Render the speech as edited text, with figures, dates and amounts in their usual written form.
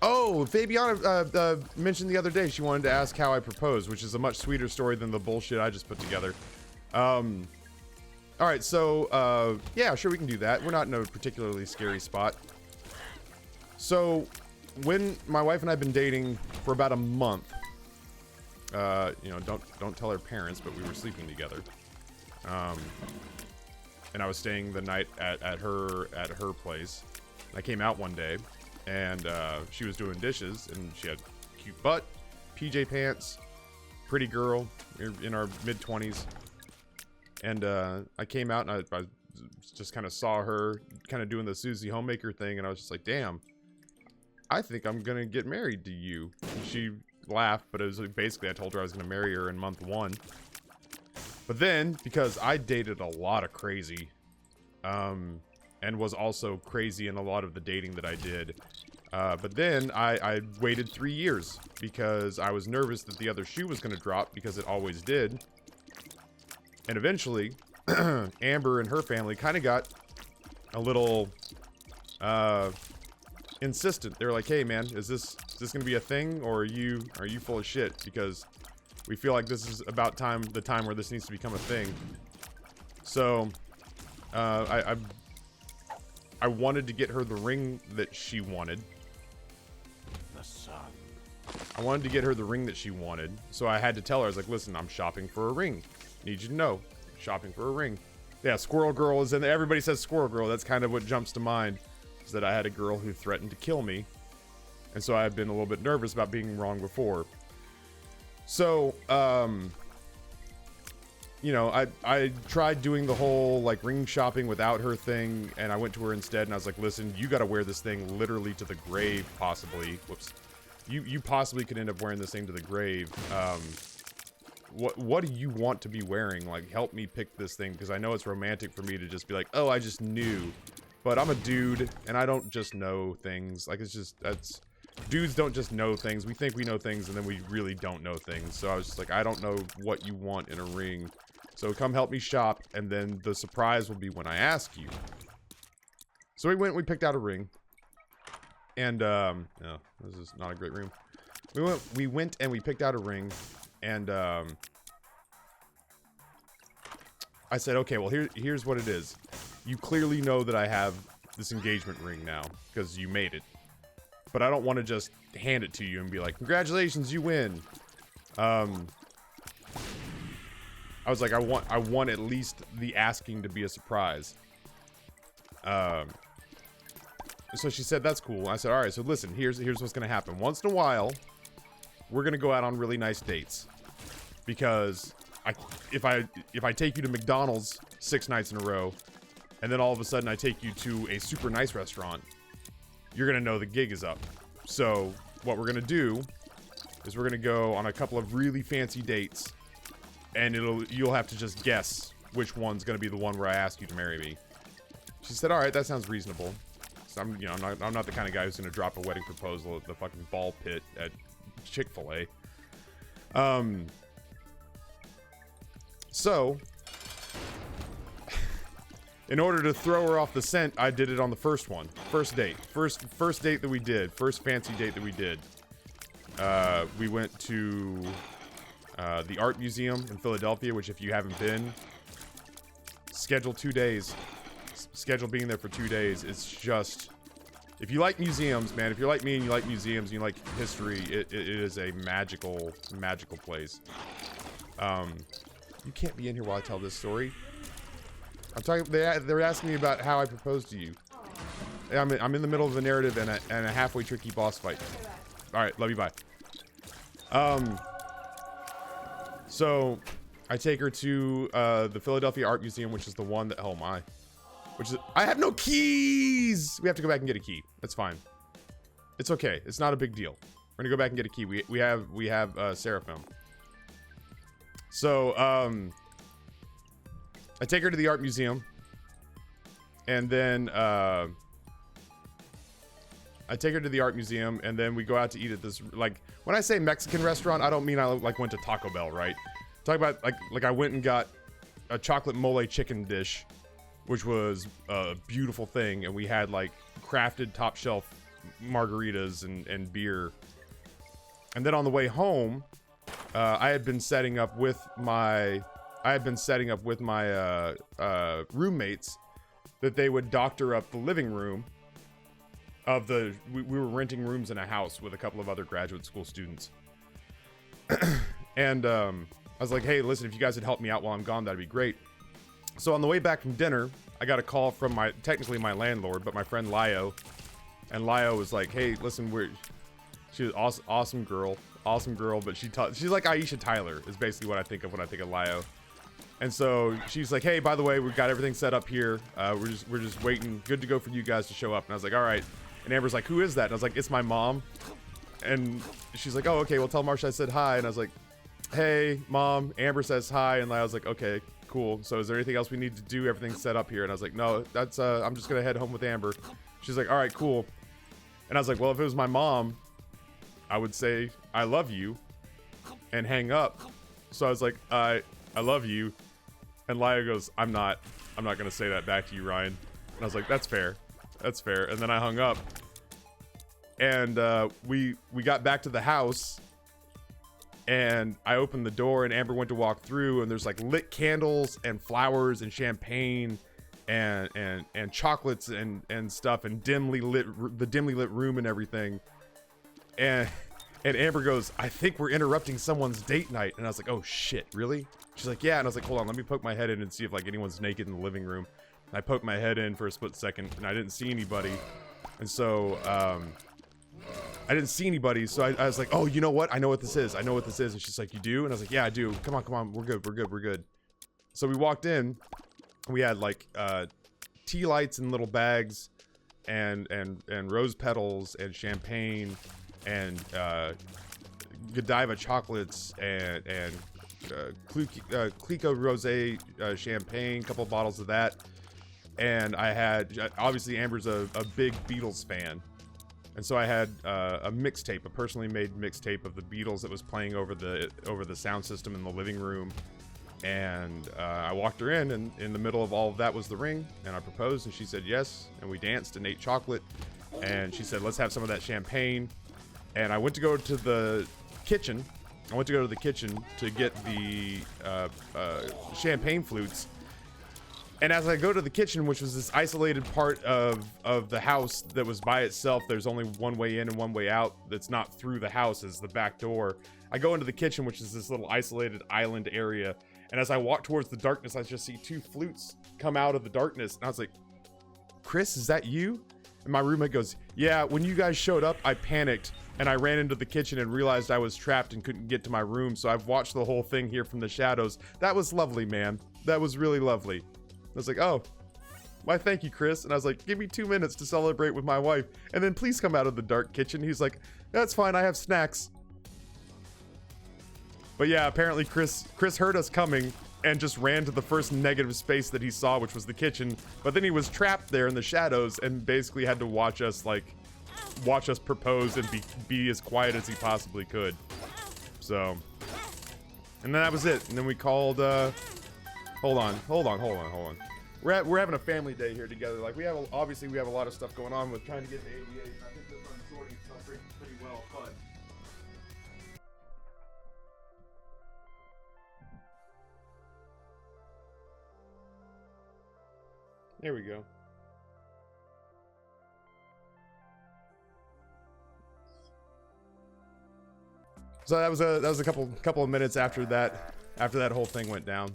Oh, Fabiana mentioned the other day she wanted to ask how I proposed, which is a much sweeter story than the bullshit I just put together. All right, so yeah, sure, we can do that. We're not in a particularly scary spot. So when my wife and I've been dating for about a month, you know, don't tell her parents, but we were sleeping together. And I was staying the night at her place. I came out one day, and she was doing dishes, and she had cute butt, PJ pants, pretty girl, in our mid-20s. And I came out, and I just kind of saw her kind of doing the Susie Homemaker thing, and I was just like, damn, I think I'm gonna get married to you. And she laughed, but it was like, basically I told her I was gonna marry her in month 1. But then, because I dated a lot of crazy, and was also crazy in a lot of the dating that I did, but then I waited 3 years because I was nervous that the other shoe was going to drop, because it always did. And eventually, Amber and her family kind of got a little insistent. They were like, "Hey, man, is this going to be a thing, or are you full of shit? Because we feel like this is about the time where this needs to become a thing." So, I wanted to get her the ring that she wanted. The sun. I wanted to get her the ring that she wanted, so I had to tell her, I was like, listen, I'm shopping for a ring. Need you to know, shopping for a ring. Yeah, Squirrel Girl is in there. Everybody says Squirrel Girl. That's kind of what jumps to mind, is that I had a girl who threatened to kill me. And so I've been a little bit nervous about being wrong before. So, you know, I tried doing the whole, like, ring shopping without her thing, and I went to her instead, and I was like, listen, you gotta wear this thing literally to the grave, possibly. Whoops. You possibly could end up wearing this thing to the grave. What do you want to be wearing? Like, help me pick this thing, because I know it's romantic for me to just be like, oh, I just knew. But I'm a dude, and I don't just know things. Like, it's just, dudes don't just know things. We think we know things, and then we really don't know things. So I was just like, I don't know what you want in a ring. So come help me shop, and then the surprise will be when I ask you. So we picked out a ring. And, no, this is not a great room. We went and we picked out a ring, and, I said, okay, well, here's what it is. You clearly know that I have this engagement ring now, because you made it. But I don't want to just hand it to you and be like, congratulations, you win. I was like, I want at least the asking to be a surprise. So she said, that's cool. I said, all right, so listen, here's what's going to happen. Once in a while, we're going to go out on really nice dates. Because if I take you to McDonald's 6 nights in a row, and then all of a sudden I take you to a super nice restaurant, you're going to know the gig is up. So what we're going to do is we're going to go on a couple of really fancy dates, and you'll have to just guess which one's going to be the one where I ask you to marry me. She said, all right, that sounds reasonable. So I'm not the kind of guy who's going to drop a wedding proposal at the fucking ball pit at Chick-fil-A. So in order to throw her off the scent, I did it on the first one. First date. First date that we did. First fancy date that we did. We went to the art museum in Philadelphia, which if you haven't been, schedule 2 days. Schedule being there for 2 days. It's just, if you like museums, man, if you're like me and you like museums and you like history, it is a magical place. You can't be in here while I tell this story. I'm talking. They're asking me about how I proposed to you. I'm in the middle of a narrative and a halfway tricky boss fight. All right, love you. Bye. So I take her to the Philadelphia Art Museum, which is the one that, oh my, which is, I have no keys. We have to go back and get a key. That's fine. It's okay. It's not a big deal. We're gonna go back and get a key. We have Seraphim. So I take her to the art museum, and then I take her to the art museum, and then we go out to eat at this, like, when I say Mexican restaurant, I don't mean I like went to Taco Bell, right? Talk about like I went and got a chocolate mole chicken dish, which was a beautiful thing, and we had like crafted top shelf margaritas and beer. And then on the way home, I had been setting up with my roommates that they would doctor up the living room of the. We were renting rooms in a house with a couple of other graduate school students, and I was like, "Hey, listen, if you guys would help me out while I'm gone, that'd be great." So on the way back from dinner, I got a call from technically my landlord, but my friend Lio, and Lio was like, "Hey, listen, she was awesome girl, but she's like Aisha Tyler is basically what I think of when I think of Lio." And so she's like, "Hey, by the way, we've got everything set up here. We're just waiting, good to go for you guys to show up." And I was like, "All right." And Amber's like, "Who is that?" And I was like, "It's my mom." And she's like, "Oh, okay. Well, tell Marsha I said hi." And I was like, "Hey, mom. Amber says hi." And I was like, "Okay, cool. So is there anything else we need to do? Everything's set up here." And I was like, "No, that's I'm just gonna head home with Amber." She's like, "All right, cool." And I was like, "Well, if it was my mom, I would say I love you and hang up." So I was like, I love you." And Laya goes, I'm not gonna say that back to you, Ryan." And I was like, that's fair. And then I hung up. And we got back to the house, and I opened the door, and Amber went to walk through, and there's like lit candles and flowers and champagne and chocolates and stuff, and the dimly lit room and everything. And Amber goes, "I think we're interrupting someone's date night." And I was like, "Oh shit, really?" She's like, "Yeah." And I was like, "Hold on, let me poke my head in and see if like anyone's naked in the living room." And I poked my head in for a split second, and I didn't see anybody. And so I didn't see anybody, so I was like, "Oh, you know what? I know what this is. And she's like, "You do?" And I was like, "Yeah, I do. Come on. We're good. So we walked in. We had like tea lights in little bags, and rose petals and champagne and Godiva chocolates and Clico Rosé champagne, couple of bottles of that. And I had, obviously Amber's a big Beatles fan. And so I had a mixtape, a personally made mixtape of the Beatles that was playing over the sound system in the living room. And I walked her in, and in the middle of all of that was the ring, and I proposed, and she said yes, and we danced and ate chocolate, and she said, "Let's have some of that champagne." And I went to go to the kitchen. To get the champagne flutes. And as I go to the kitchen, which was this isolated part of the house that was by itself, there's only one way in and one way out that's not through the house, is the back door. I go into the kitchen, which is this little isolated island area. And as I walk towards the darkness, I just see two flutes come out of the darkness. And I was like, "Chris, is that you?" And my roommate goes, "Yeah, when you guys showed up, I panicked. And I ran into the kitchen and realized I was trapped and couldn't get to my room. So I've watched the whole thing here from the shadows. That was lovely, man. That was really lovely." I was like, "Oh, why thank you, Chris." And I was like, "Give me 2 minutes to celebrate with my wife. And then please come out of the dark kitchen." He's like, "That's fine, I have snacks." But yeah, apparently Chris heard us coming and just ran to the first negative space that he saw, which was the kitchen. But then he was trapped there in the shadows and basically had to watch us propose and be as quiet as he possibly could. So, and then that was it. And then we called, hold on. We're having a family day here together. Like we have a lot of stuff going on with trying to get the ADA. I think this one's sorting itself pretty well, but there we go. So that was a couple of minutes after that whole thing went down.